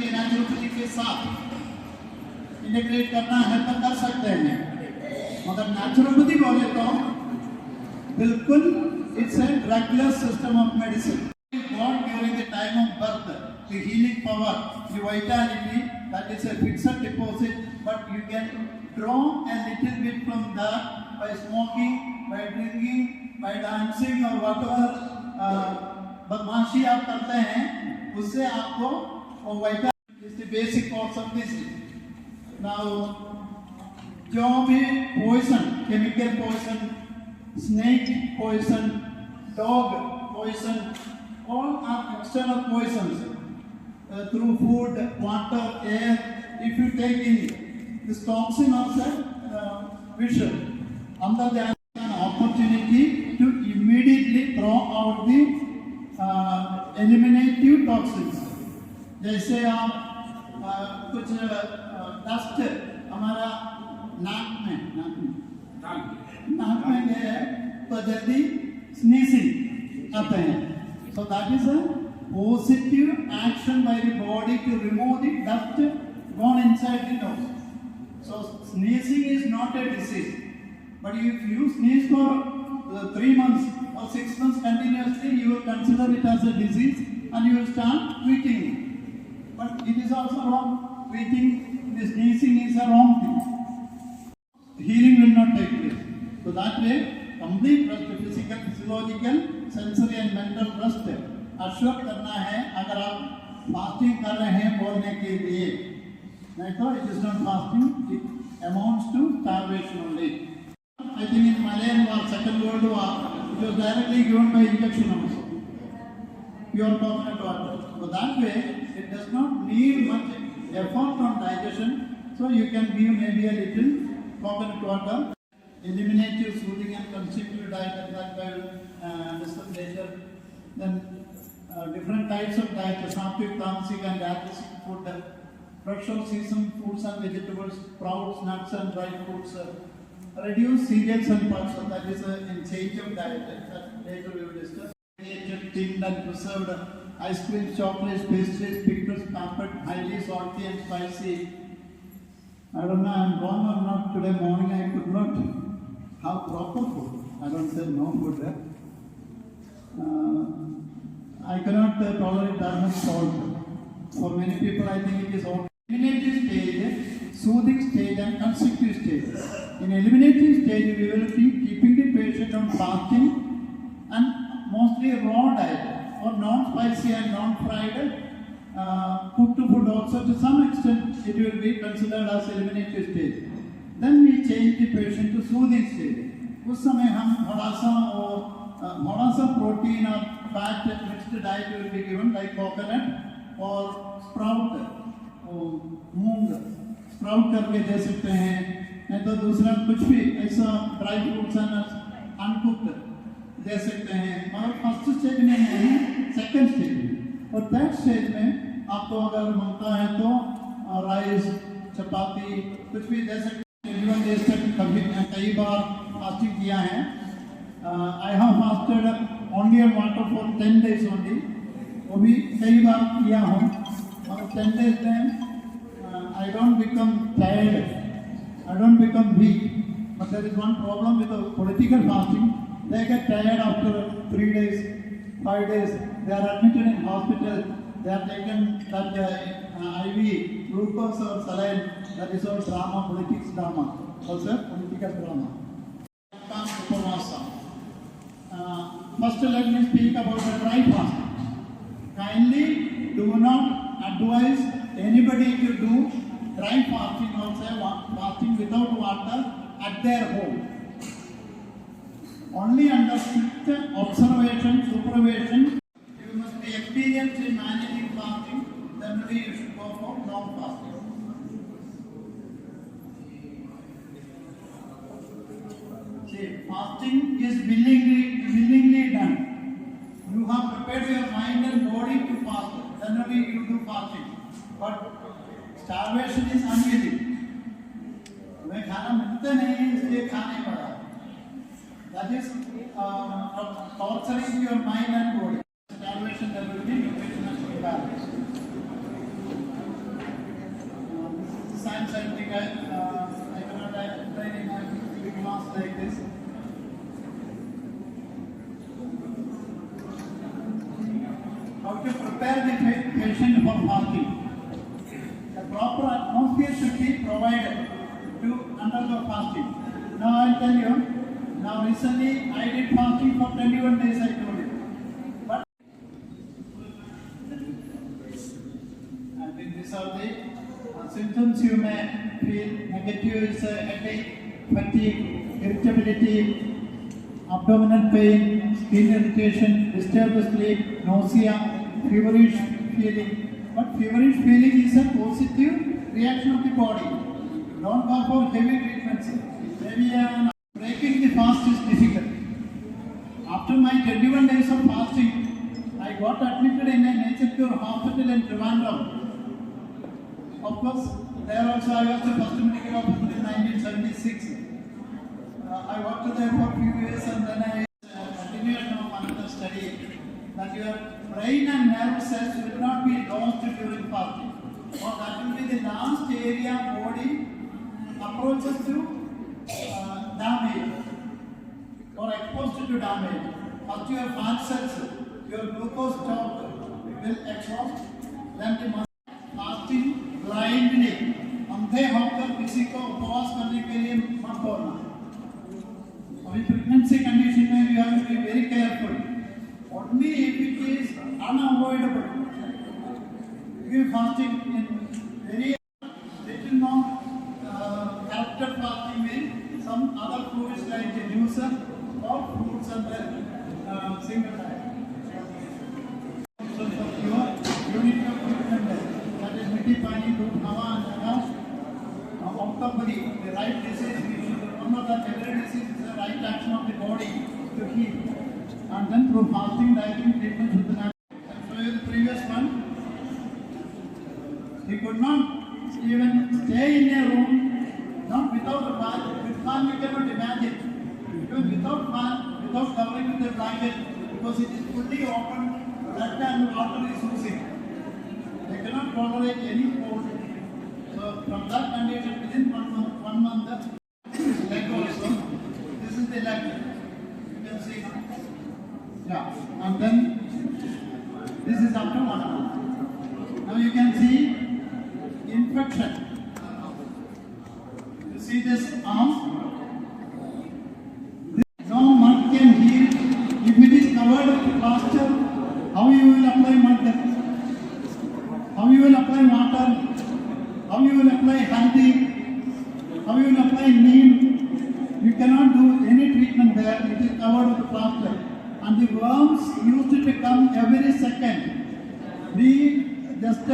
के नेचुरोपैथी के साथ इंटीग्रेट करना है तो कर सकते हैं, मगर नेचुरोपैथी बोले तो बिल्कुल it's a drugless system of medicine. God during the time of birth, the healing power, the vitality, that is a fixed deposit, but you can draw a little bit from that by smoking, by drinking, by dancing or whatever बदमाशी आप करते हैं, उससे आपको वो vitality is the basic cause of disease. Now, जो भी poison, chemical poison, snake poison, dog poison, all are external poisons through food, water, air. If you take in this toxin also visual, under there is an opportunity to immediately throw out the eliminative toxins. जैसे आप कुछ dust हमारा नाक में गया तो जल्दी sneezing आते हैं. So that is a positive action by the body to remove the dust gone inside the nose. So sneezing is not a disease, but if you sneeze for 3 months or 6 months continuously, you will consider it as a disease and you will start treating it. But it is also wrong. Treating the sneezing is a wrong thing. Healing will not take place. So that way, complete rest, physical, physiological, sensory and mental trust assure करना है अगर आप fasting कर रहे हैं बोलने के लिए, नहीं तो it is not fasting, it amounts to starvation only. I think in Malayan War, Second World War, it was directly given by injection also, pure coconut water. So that way it does not need much effort on digestion, so you can give maybe a little coconut water. Eliminative, soothing and constitutive diet that will discuss later. Then different types of diet, sattvic, tamasic and rajasic food, fresh or seasoned fruits and vegetables, sprouts, nuts and dry fruits, reduce cereals and pulses, that is in change of diet, that later we will discuss. Tinned and preserved ice cream, chocolates, pastries, pickles, pampered, highly salty and spicy. I don't know, I am wrong or not. Today morning I could not have proper food. I don't say no food there. I cannot tolerate that much salt. For many people, I think it is all. Eliminative stage, soothing stage, and consecutive stage. In eliminative stage, we will be keeping the patient on fasting and mostly raw diet or non-spicy and non-fried cooked food also. To some extent, it will be considered as eliminative stage. Then we change the patient to soothing stage. उस समय हम थोड़ा सा protein और fat mixed diet will be given like coconut और sprout, मूंग sprout करके दे सकते हैं, नहीं तो दूसरा कुछ भी ऐसा ड्राई फ्रूट्स एंड अनकुक्ड दे सकते हैं. मगर फर्स्ट स्टेज में नहीं, सेकंड स्टेज में. और थर्ड स्टेज में आपको अगर मिलता है तो राइस, चपाती कुछ भी दे सकते हैं. कई बार फास्टिंग किया है. I have fasted only on water for 10 days only, वो भी कई बार किया हूँ. और 10 days में I don't become tired, I don't become weak. But there is one problem with political fasting. They get tired after 3 days, 5 days. They are admitted in hospital. They are taken that IV glucose or saline. That is all drama, politics drama. Also political drama. Upavasa. First let me speak about the dry fasting. Kindly do not advise anybody to do dry fasting or say fasting without water at their home. Only under strict observation, supervision. You must be experienced in managing fasting, then only you should go for long fasting. See, fasting is willingly done. You have prepared your mind and body to fast, then only you do fasting. But starvation is unwilling. हमें खाना मिलता नहीं है इसलिए खाने पड़ा. That is torturing your mind and body. Starvation, there will be nutritional imbalance. I cannot explain in a big class like this. How to prepare the patient for fasting. The proper atmosphere should be provided to undergo fasting. Now I'll tell you. Now recently I did fasting for 21 days. I told you. But I think these are the symptoms you may feel. Negative is headache, fatigue, irritability, abdominal pain, skin irritation, disturbed sleep, nausea, feverish feeling. But feverish feeling is a positive reaction of the body. Don't go for heavy treatments. Maybe breaking the fast is difficult. After my 21 days of fasting, I got admitted in a Nature Cure hospital in Trivandrum. Of course, there also I was the first medical officer in 1976. I worked there for a few years and then I continued on another study that your brain and nerve cells will not be lost during fasting. Or that will be the last area body approaches to damage or exposed to damage. First your fat cells, your glucose stock will exhaust, then the fasting blindly. अंधे होकर किसी को उपवास करने के लिए मत बोलना. अभी pregnancy condition में you have to be very careful. Only if it is unavoidable. Give fasting in very little more character fasting means some other foods like juices or fruits and then single diet. So for your unit of treatment that is miti pani, doodh, hawa and jagah. Out of the right disease, we should remember that every disease is the right action of the body to heal. And then through fasting, dieting, treatment, I'll show you the previous one. He could not even stay in a room, not without a fan. With fan you cannot imagine. Even without fan, without covering with a blanket, because it is fully open, blood and water is oozing. They cannot tolerate any cold. So from that condition, within 1 month, this is leg also. This is the leg. You can see. Yeah, and then this is after 1 month. Now you can see infection. You see this arm? No mud can heal. If it is covered with plaster, how you will apply mud? How you will apply water? How you will apply haldi? How you will apply neem? You cannot do any treatment there. It is covered with plaster. And the worms used to come every second. We just